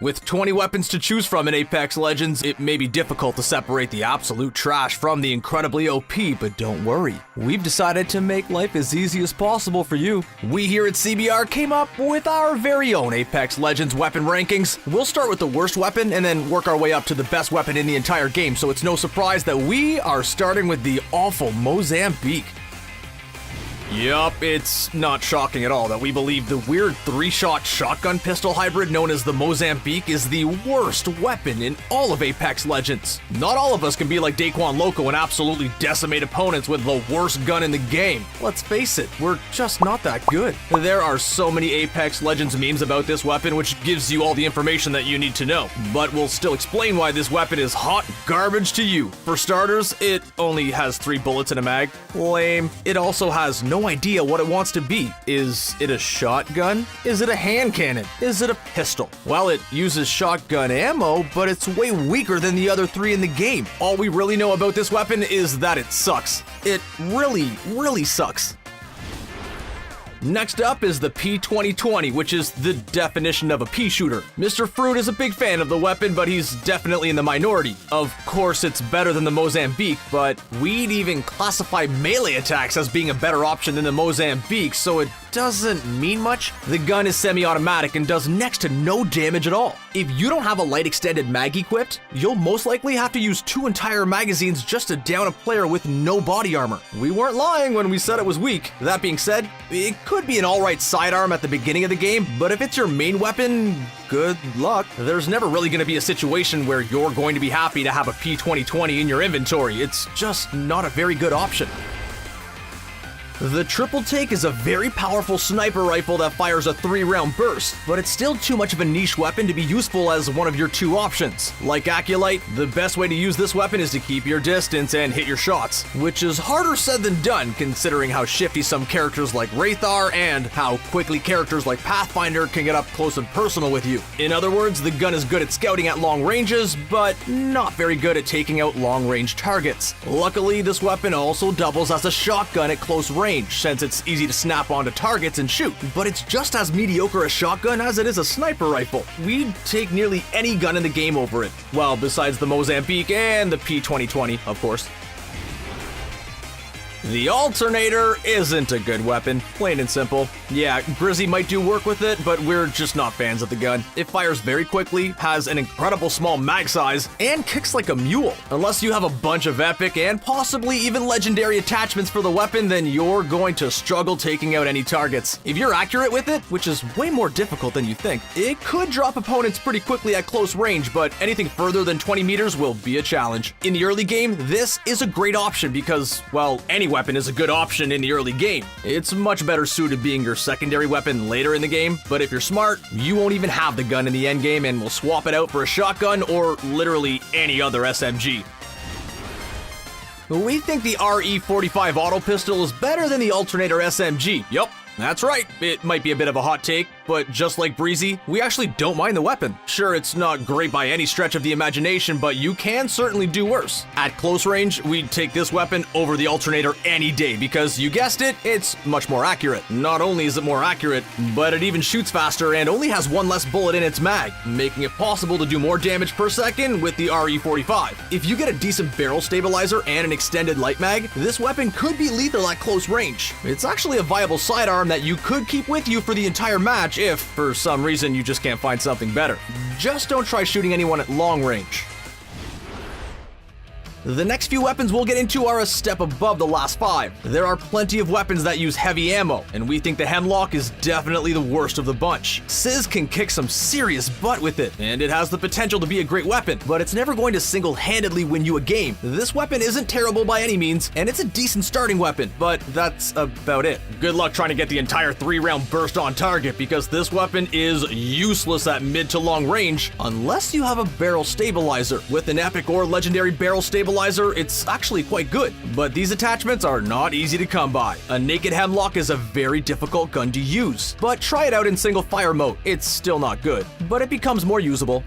With 20 weapons to choose from in Apex Legends, it may be difficult to separate the absolute trash from the incredibly OP, but don't worry. We've decided to make life as easy as possible for you. We here at CBR came up with our very own Apex Legends weapon rankings. We'll start with the worst weapon and then work our way up to the best weapon in the entire game, so it's no surprise that we are starting with the awful Mozambique. Yup, it's not shocking at all that we believe the weird 3-shot shotgun pistol hybrid known as the Mozambique is the worst weapon in all of Apex Legends. Not all of us can be like Daquan Loco and absolutely decimate opponents with the worst gun in the game. Let's face it, we're just not that good. There are so many Apex Legends memes about this weapon, which gives you all the information that you need to know. But we'll still explain why this weapon is hot garbage to you. For starters, it only has 3 bullets in a mag. Lame. It also has no idea what it wants to be. Is it a shotgun? Is it a hand cannon? Is it a pistol? Well, it uses shotgun ammo, but it's way weaker than the other 3 in the game. All we really know about this weapon is that it sucks. It really sucks. Next up is the P2020, which is the definition of a pea shooter. Mr. Fruit is a big fan of the weapon, but he's definitely in the minority. Of course, it's better than the Mozambique, but we'd even classify melee attacks as being a better option than the Mozambique, so it doesn't mean much. The gun is semi-automatic and does next to no damage at all. If you don't have a light extended mag equipped, you'll most likely have to use 2 entire magazines just to down a player with no body armor. We weren't lying when we said it was weak. That being said, it could be an alright sidearm at the beginning of the game, but if it's your main weapon, good luck. There's never really going to be a situation where you're going to be happy to have a P2020 in your inventory. It's just not a very good option. The Triple Take is a very powerful sniper rifle that fires a 3-round burst, but it's still too much of a niche weapon to be useful as one of your 2 options. Like Aculite, the best way to use this weapon is to keep your distance and hit your shots, which is harder said than done considering how shifty some characters like Wraith are and how quickly characters like Pathfinder can get up close and personal with you. In other words, the gun is good at scouting at long ranges, but not very good at taking out long-range targets. Luckily, this weapon also doubles as a shotgun at close range, since it's easy to snap onto targets and shoot, but it's just as mediocre a shotgun as it is a sniper rifle. We'd take nearly any gun in the game over it. Well, besides the Mozambique and the P2020, of course. The Alternator isn't a good weapon, plain and simple. Yeah, Grizzy might do work with it, but we're just not fans of the gun. It fires very quickly, has an incredible small mag size, and kicks like a mule. Unless you have a bunch of epic and possibly even legendary attachments for the weapon, then you're going to struggle taking out any targets. If you're accurate with it, which is way more difficult than you think, it could drop opponents pretty quickly at close range, but anything further than 20 meters will be a challenge. In the early game, this is a great option because, well, any weapon is a good option in the early game. It's much better suited being your secondary weapon later in the game, but if you're smart, you won't even have the gun in the end game and will swap it out for a shotgun or literally any other SMG. We think the RE45 auto pistol is better than the Alternator SMG. Yup, that's right. It might be a bit of a hot take, but just like Breezy, we actually don't mind the weapon. Sure, it's not great by any stretch of the imagination, but you can certainly do worse. At close range, we'd take this weapon over the Alternator any day because, you guessed it, it's much more accurate. Not only is it more accurate, but it even shoots faster and only has 1 less bullet in its mag, making it possible to do more damage per second with the RE45. If you get a decent barrel stabilizer and an extended light mag, this weapon could be lethal at close range. It's actually a viable sidearm that you could keep with you for the entire match if, for some reason, you just can't find something better. Just don't try shooting anyone at long range. The next few weapons we'll get into are a step above the last 5. There are plenty of weapons that use heavy ammo, and we think the Hemlock is definitely the worst of the bunch. Sizz can kick some serious butt with it, and it has the potential to be a great weapon, but it's never going to single-handedly win you a game. This weapon isn't terrible by any means, and it's a decent starting weapon, but that's about it. Good luck trying to get the entire 3-round burst on target, because this weapon is useless at mid to long range, unless you have a barrel stabilizer. With an epic or legendary barrel stabilizer, it's actually quite good, but these attachments are not easy to come by. A naked Hemlock is a very difficult gun to use, but try it out in single fire mode. It's still not good, but it becomes more usable.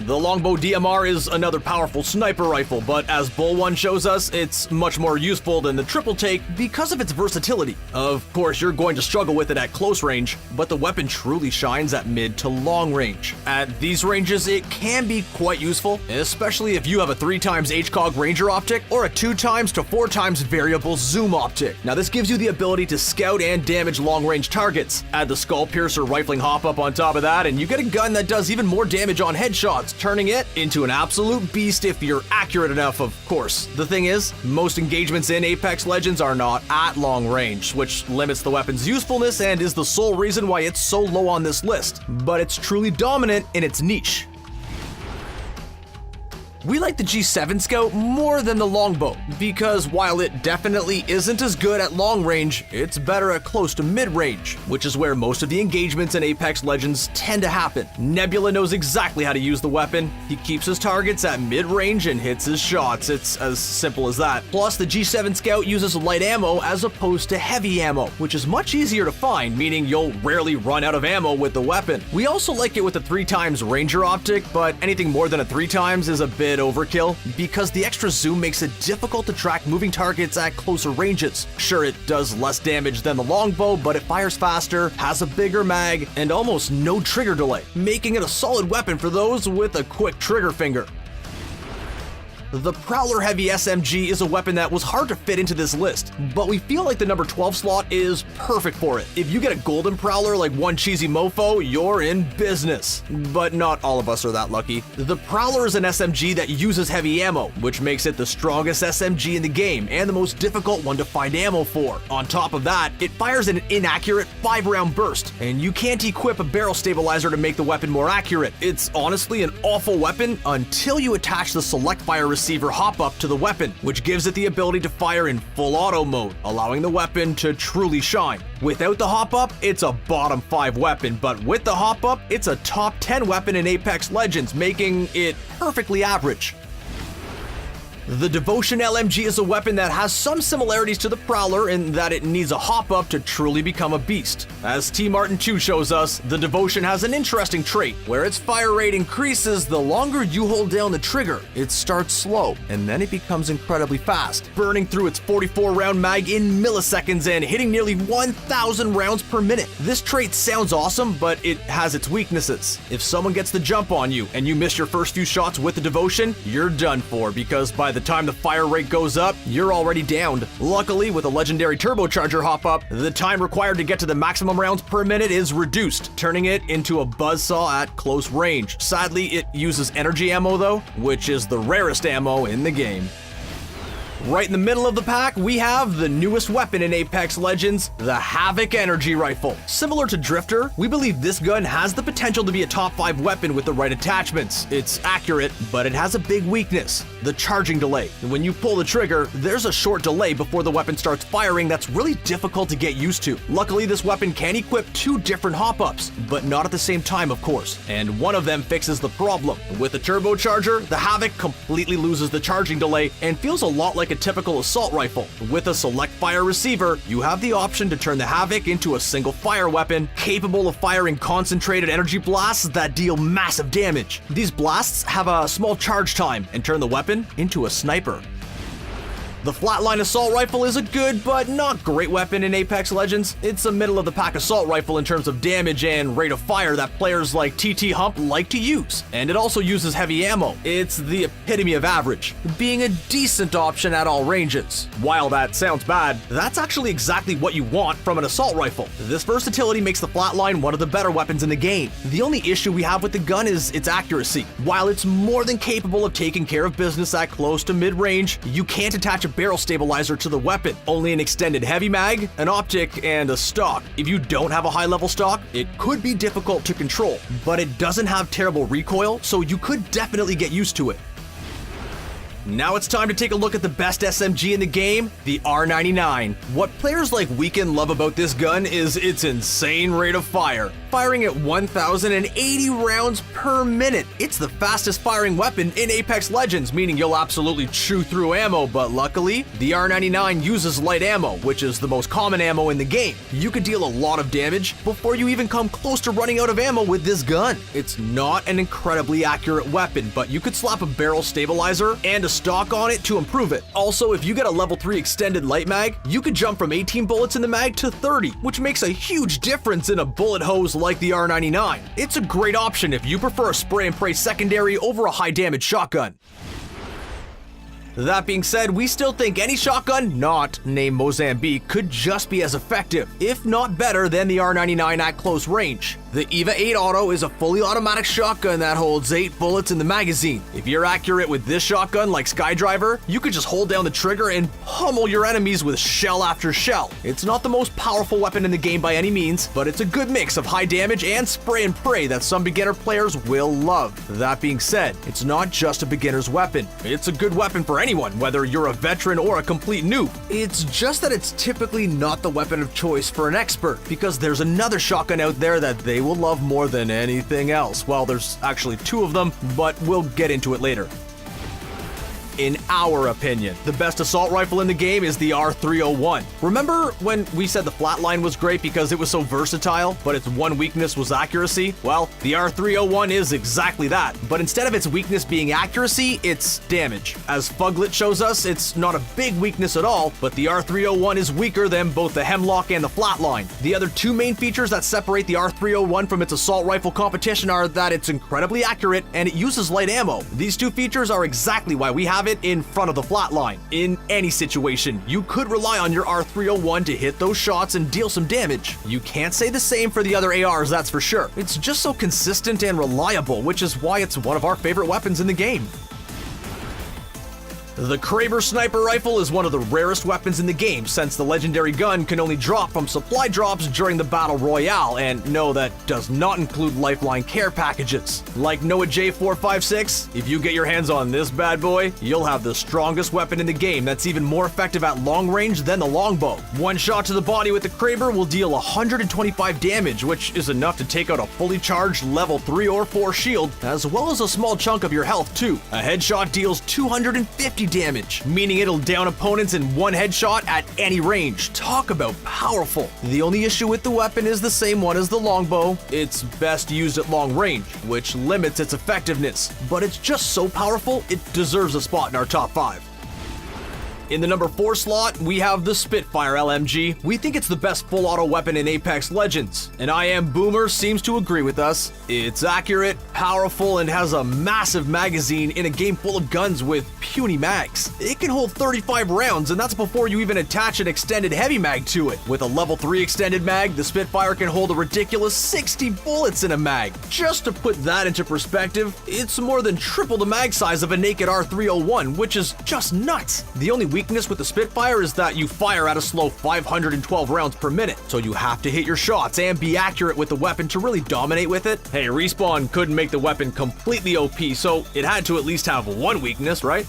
The longbow DMR is another powerful sniper rifle, but as Bull 1 shows us, it's much more useful than the triple take because of its versatility. Of course, you're going to struggle with it at close range, but the weapon truly shines at mid to long range. At these ranges, it can be quite useful, especially if you have a 3x HCOG Ranger optic or a 2x to 4x variable zoom optic. Now this gives you the ability to scout and damage long-range targets. Add the Skull Piercer rifling hop-up on top of that, and you get a gun that does even more damage on headshots, turning it into an absolute beast if you're accurate enough, of course. The thing is, most engagements in Apex Legends are not at long range, which limits the weapon's usefulness and is the sole reason why it's so low on this list. But it's truly dominant in its niche. We like the G7 Scout more than the longbow, because while it definitely isn't as good at long range, it's better at close to mid range, which is where most of the engagements in Apex Legends tend to happen. Nebula knows exactly how to use the weapon. He keeps his targets at mid range and hits his shots. It's as simple as that. Plus, the G7 Scout uses light ammo as opposed to heavy ammo, which is much easier to find, meaning you'll rarely run out of ammo with the weapon. We also like it with a 3x Ranger optic, but anything more than a 3x is a bit overkill because the extra zoom makes it difficult to track moving targets at closer ranges. Sure, it does less damage than the longbow, but it fires faster, has a bigger mag, and almost no trigger delay, making it a solid weapon for those with a quick trigger finger. The Prowler Heavy SMG is a weapon that was hard to fit into this list, but we feel like the number 12 slot is perfect for it. If you get a golden Prowler like one cheesy mofo, you're in business. But not all of us are that lucky. The Prowler is an SMG that uses heavy ammo, which makes it the strongest SMG in the game and the most difficult one to find ammo for. On top of that, it fires an inaccurate 5-round burst, and you can't equip a barrel stabilizer to make the weapon more accurate. It's honestly an awful weapon until you attach the select fire receiver hop-up to the weapon, which gives it the ability to fire in full auto mode, allowing the weapon to truly shine. Without the hop-up, it's a bottom 5 weapon, but with the hop-up, it's a top 10 weapon in Apex Legends, making it perfectly average. The Devotion LMG is a weapon that has some similarities to the Prowler in that it needs a hop-up to truly become a beast. As T. Martin 2 shows us, the Devotion has an interesting trait, where its fire rate increases the longer you hold down the trigger. It starts slow, and then it becomes incredibly fast, burning through its 44-round mag in milliseconds and hitting nearly 1,000 rounds per minute. This trait sounds awesome, but it has its weaknesses. If someone gets the jump on you, and you miss your first few shots with the Devotion, you're done for, because by the time the fire rate goes up, you're already downed. Luckily, with a legendary turbocharger hop-up, the time required to get to the maximum rounds per minute is reduced, turning it into a buzzsaw at close range. Sadly, it uses energy ammo though, which is the rarest ammo in the game. Right in the middle of the pack, we have the newest weapon in Apex Legends, the Havoc Energy Rifle. Similar to Drifter, we believe this gun has the potential to be a top 5 weapon with the right attachments. It's accurate, but it has a big weakness, the charging delay. When you pull the trigger, there's a short delay before the weapon starts firing that's really difficult to get used to. Luckily, this weapon can equip 2 different hop-ups, but not at the same time, of course, and one of them fixes the problem. With the turbocharger, the Havoc completely loses the charging delay and feels a lot like a typical assault rifle. With a select fire receiver, you have the option to turn the Havoc into a single fire weapon, capable of firing concentrated energy blasts that deal massive damage. These blasts have a small charge time and turn the weapon into a sniper. The Flatline Assault Rifle is a good but not great weapon in Apex Legends. It's a middle-of-the-pack assault rifle in terms of damage and rate of fire that players like TT Hump like to use. And it also uses heavy ammo. It's the epitome of average, being a decent option at all ranges. While that sounds bad, that's actually exactly what you want from an assault rifle. This versatility makes the Flatline one of the better weapons in the game. The only issue we have with the gun is its accuracy. While it's more than capable of taking care of business at close to mid-range, you can't attach a barrel stabilizer to the weapon, only an extended heavy mag, an optic, and a stock. If you don't have a high-level stock, it could be difficult to control, but it doesn't have terrible recoil, so you could definitely get used to it. Now it's time to take a look at the best SMG in the game, the R99. What players like Weekend love about this gun is its insane rate of fire. firing at 1,080 rounds per minute. It's the fastest firing weapon in Apex Legends, meaning you'll absolutely chew through ammo, but luckily, the R99 uses light ammo, which is the most common ammo in the game. You could deal a lot of damage before you even come close to running out of ammo with this gun. It's not an incredibly accurate weapon, but you could slap a barrel stabilizer and a stock on it to improve it. Also, if you get a level 3 extended light mag, you could jump from 18 bullets in the mag to 30, which makes a huge difference in a bullet hose like the R99. It's a great option if you prefer a spray and pray secondary over a high damage shotgun. That being said, we still think any shotgun not named Mozambique could just be as effective, if not better, than the R99 at close range. The EVA 8 Auto is a fully automatic shotgun that holds 8 bullets in the magazine. If you're accurate with this shotgun like Skydriver, you could just hold down the trigger and pummel your enemies with shell after shell. It's not the most powerful weapon in the game by any means, but it's a good mix of high damage and spray and pray that some beginner players will love. That being said, it's not just a beginner's weapon. It's a good weapon for anyone, whether you're a veteran or a complete noob. It's just that it's typically not the weapon of choice for an expert, because there's another shotgun out there that they will love more than anything else. Well, there's actually 2 of them, but we'll get into it later. In our opinion, the best assault rifle in the game is the R301. Remember when we said the flatline was great because it was so versatile, but its one weakness was accuracy? Well, the R301 is exactly that, but instead of its weakness being accuracy, it's damage. As Fuglet shows us, it's not a big weakness at all, but the R301 is weaker than both the Hemlock and the flatline. The other 2 main features that separate the R301 from its assault rifle competition are that it's incredibly accurate and it uses light ammo. These 2 features are exactly why we have it in front of the flatline. In any situation, you could rely on your R301 to hit those shots and deal some damage. You can't say the same for the other ARs, that's for sure. It's just so consistent and reliable, which is why it's one of our favorite weapons in the game. The Kraber sniper rifle is one of the rarest weapons in the game, since the legendary gun can only drop from supply drops during the Battle Royale, and no, that does not include lifeline care packages. Like Noah J456, if you get your hands on this bad boy, you'll have the strongest weapon in the game that's even more effective at long range than the longbow. One shot to the body with the Kraber will deal 125 damage, which is enough to take out a fully charged level 3 or 4 shield, as well as a small chunk of your health too. A headshot deals 250 damage, meaning it'll down opponents in one headshot at any range. Talk about powerful. The only issue with the weapon is the same one as the longbow. It's best used at long range, which limits its effectiveness, but it's just so powerful, it deserves a spot in our top 5. In the number 4 slot, we have the Spitfire LMG. We think it's the best full auto weapon in Apex Legends, and I Am Boomer seems to agree with us. It's accurate, powerful, and has a massive magazine in a game full of guns with puny mags. It can hold 35 rounds, and that's before you even attach an extended heavy mag to it. With a level 3 extended mag, the Spitfire can hold a ridiculous 60 bullets in a mag. Just to put that into perspective, it's more than triple the mag size of a naked R301, which is just nuts. The only weakness with the Spitfire is that you fire at a slow 512 rounds per minute, so you have to hit your shots and be accurate with the weapon to really dominate with it. Hey, Respawn couldn't make the weapon completely OP, so it had to at least have one weakness, right?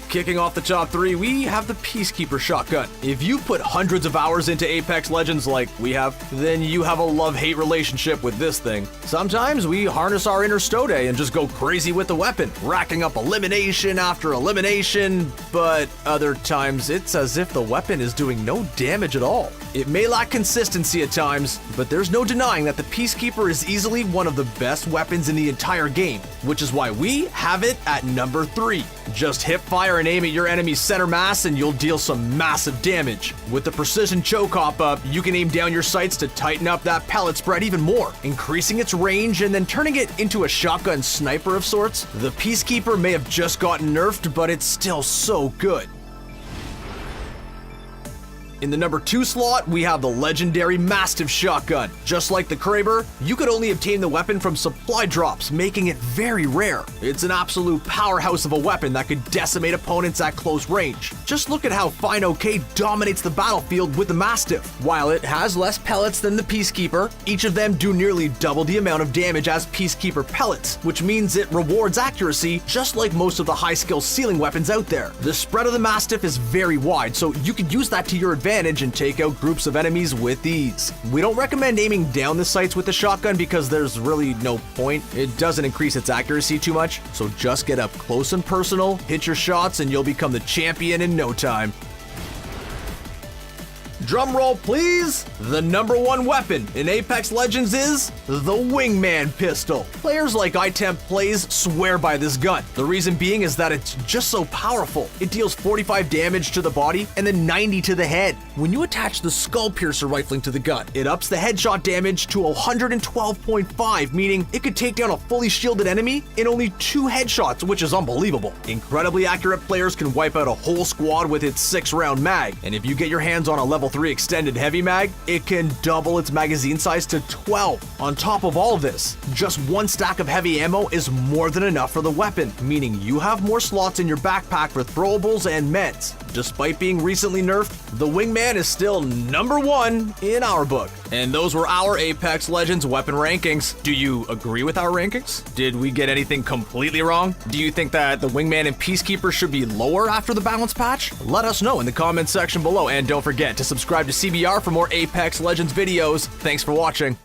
Kicking off the top 3, we have the Peacekeeper shotgun. If you put hundreds of hours into Apex Legends like we have, then you have a love-hate relationship with this thing. Sometimes we harness our inner Stode and just go crazy with the weapon, racking up elimination after elimination, but other times it's as if the weapon is doing no damage at all. It may lack consistency at times, but there's no denying that the Peacekeeper is easily one of the best weapons in the entire game, which is why we have it at number 3. Just hip fire and aim at your enemy's center mass and you'll deal some massive damage. With the precision choke hop up, you can aim down your sights to tighten up that pellet spread even more, increasing its range and then turning it into a shotgun sniper of sorts. The Peacekeeper may have just gotten nerfed, but it's still so good. In the number 2 slot, we have the legendary Mastiff shotgun. Just like the Kraber, you could only obtain the weapon from supply drops, making it very rare. It's an absolute powerhouse of a weapon that could decimate opponents at close range. Just look at how Fine OK dominates the battlefield with the Mastiff. While it has less pellets than the Peacekeeper, each of them do nearly double the amount of damage as Peacekeeper pellets, which means it rewards accuracy just like most of the high-skill ceiling weapons out there. The spread of the Mastiff is very wide, so you could use that to your advantage advantage and take out groups of enemies with ease. We don't recommend aiming down the sights with the shotgun because there's really no point. It doesn't increase its accuracy too much, so just get up close and personal, hit your shots, and you'll become the champion in no time. Drum roll, please! The #1 weapon in Apex Legends is the Wingman Pistol. Players like iTemp Plays swear by this gun. The reason being is that it's just so powerful. It deals 45 damage to the body and then 90 to the head. When you attach the Skull Piercer rifling to the gun, it ups the headshot damage to 112.5, meaning it could take down a fully shielded enemy in only 2 headshots, which is unbelievable. Incredibly accurate players can wipe out a whole squad with its 6-round mag, and if you get your hands on a level 3 extended heavy mag, it can double its magazine size to 12. On top of all of this, just 1 stack of heavy ammo is more than enough for the weapon, meaning you have more slots in your backpack for throwables and meds. Despite being recently nerfed, the Wingman is still #1 in our book. And those were our Apex Legends weapon rankings. Do you agree with our rankings? Did we get anything completely wrong? Do you think that the Wingman and Peacekeeper should be lower after the balance patch? Let us know in the comments section below, and don't forget to subscribe to CBR for more Apex Legends videos. Thanks for watching.